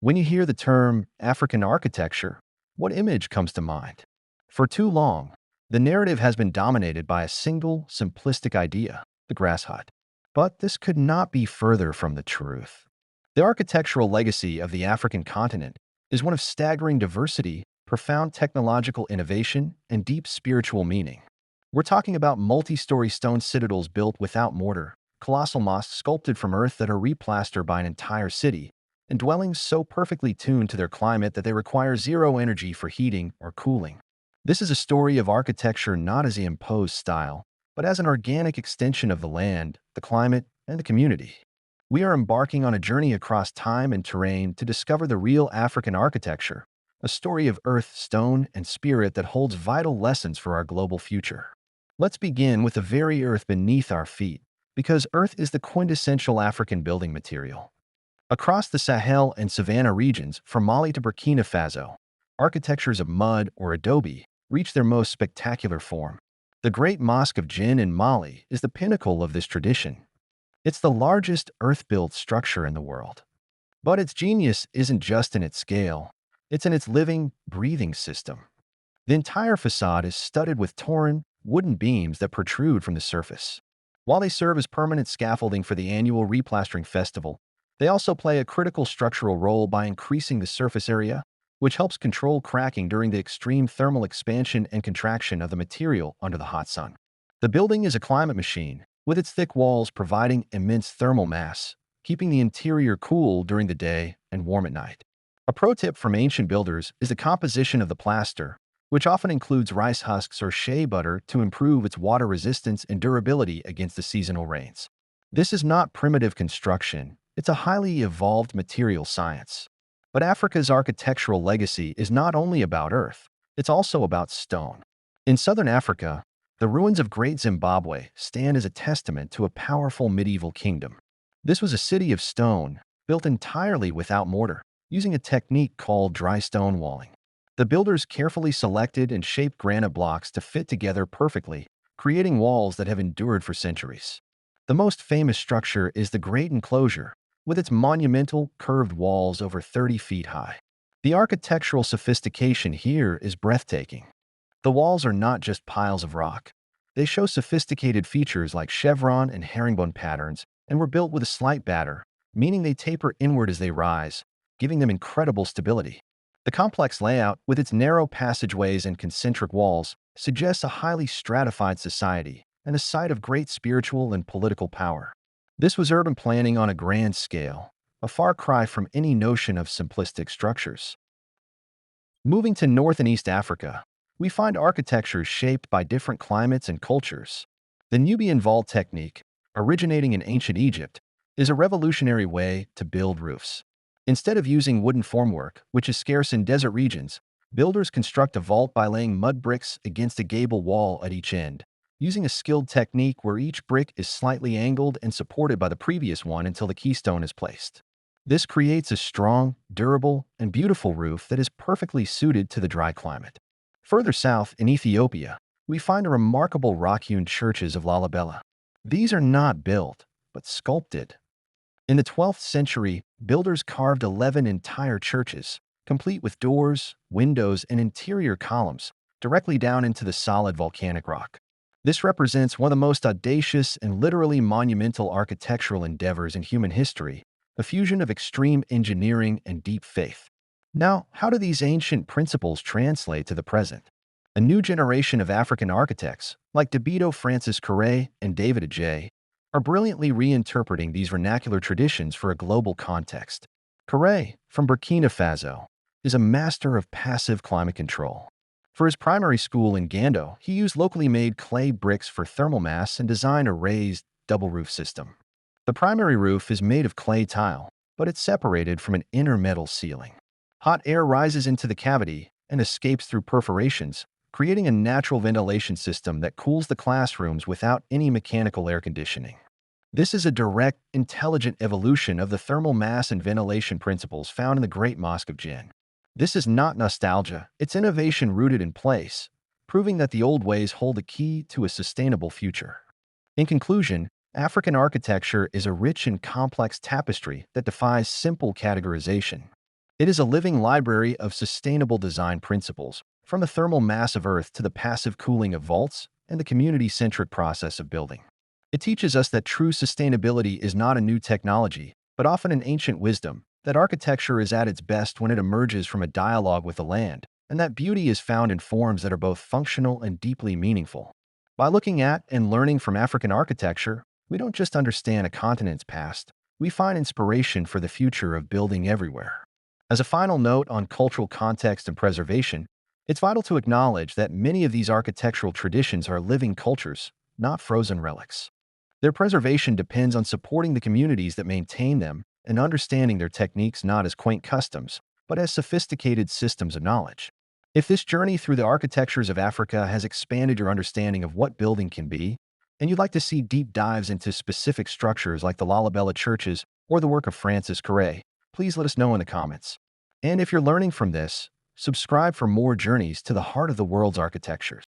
When you hear the term African architecture, what image comes to mind? For too long, the narrative has been dominated by a single, simplistic idea, the grass hut. But this could not be further from the truth. The architectural legacy of the African continent is one of staggering diversity, profound technological innovation, and deep spiritual meaning. We're talking about multi-story stone citadels built without mortar, colossal mosques sculpted from earth that are replastered by an entire city, and dwellings so perfectly tuned to their climate that they require zero energy for heating or cooling. This is a story of architecture not as the imposed style, but as an organic extension of the land, the climate, and the community. We are embarking on a journey across time and terrain to discover the real African architecture, a story of earth, stone, and spirit that holds vital lessons for our global future. Let's begin with the very earth beneath our feet, because earth is the quintessential African building material. Across the Sahel and Savannah regions, from Mali to Burkina Faso, architectures of mud or adobe reach their most spectacular form. The Great Mosque of Djinn in Mali is the pinnacle of this tradition. It's the largest earth-built structure in the world. But its genius isn't just in its scale, it's in its living, breathing system. The entire facade is studded with torn, wooden beams that protrude from the surface. While they serve as permanent scaffolding for the annual replastering festival, they also play a critical structural role by increasing the surface area, which helps control cracking during the extreme thermal expansion and contraction of the material under the hot sun. The building is a climate machine, with its thick walls providing immense thermal mass, keeping the interior cool during the day and warm at night. A pro tip from ancient builders is the composition of the plaster, which often includes rice husks or shea butter to improve its water resistance and durability against the seasonal rains. This is not primitive construction, it's a highly evolved material science. But Africa's architectural legacy is not only about earth, it's also about stone. In southern Africa, the ruins of Great Zimbabwe stand as a testament to a powerful medieval kingdom. This was a city of stone, built entirely without mortar, using a technique called dry stone walling. The builders carefully selected and shaped granite blocks to fit together perfectly, creating walls that have endured for centuries. The most famous structure is the Great Enclosure, with its monumental, curved walls over 30 feet high. The architectural sophistication here is breathtaking. The walls are not just piles of rock. They show sophisticated features like chevron and herringbone patterns and were built with a slight batter, meaning they taper inward as they rise, giving them incredible stability. The complex layout, with its narrow passageways and concentric walls, suggests a highly stratified society and a site of great spiritual and political power. This was urban planning on a grand scale, a far cry from any notion of simplistic structures. Moving to North and East Africa, we find architectures shaped by different climates and cultures. The Nubian vault technique, originating in ancient Egypt, is a revolutionary way to build roofs. Instead of using wooden formwork, which is scarce in desert regions, builders construct a vault by laying mud bricks against a gable wall at each end, using a skilled technique where each brick is slightly angled and supported by the previous one until the keystone is placed. This creates a strong, durable, and beautiful roof that is perfectly suited to the dry climate. Further south, in Ethiopia, we find the remarkable rock-hewn churches of Lalibela. These are not built, but sculpted. In the 12th century, builders carved 11 entire churches, complete with doors, windows, and interior columns, directly down into the solid volcanic rock. This represents one of the most audacious and literally monumental architectural endeavors in human history, a fusion of extreme engineering and deep faith. Now, how do these ancient principles translate to the present? A new generation of African architects, like Debito Francis Corre and David Adjaye, are brilliantly reinterpreting these vernacular traditions for a global context. Corre, from Burkina Faso, is a master of passive climate control. For his primary school in Gando, he used locally made clay bricks for thermal mass and designed a raised, double roof system. The primary roof is made of clay tile, but it's separated from an inner metal ceiling. Hot air rises into the cavity and escapes through perforations, creating a natural ventilation system that cools the classrooms without any mechanical air conditioning. This is a direct, intelligent evolution of the thermal mass and ventilation principles found in the Great Mosque of Djinn. This is not nostalgia, it's innovation rooted in place, proving that the old ways hold the key to a sustainable future. In conclusion, African architecture is a rich and complex tapestry that defies simple categorization. It is a living library of sustainable design principles, from the thermal mass of Earth to the passive cooling of vaults and the community-centric process of building. It teaches us that true sustainability is not a new technology, but often an ancient wisdom, that architecture is at its best when it emerges from a dialogue with the land, and that beauty is found in forms that are both functional and deeply meaningful. By looking at and learning from African architecture, we don't just understand a continent's past, we find inspiration for the future of building everywhere. As a final note on cultural context and preservation, it's vital to acknowledge that many of these architectural traditions are living cultures, not frozen relics. Their preservation depends on supporting the communities that maintain them and understanding their techniques not as quaint customs, but as sophisticated systems of knowledge. If this journey through the architectures of Africa has expanded your understanding of what building can be, and you'd like to see deep dives into specific structures like the Lalibela churches or the work of Francis Carré, please let us know in the comments. And if you're learning from this, subscribe for more journeys to the heart of the world's architectures.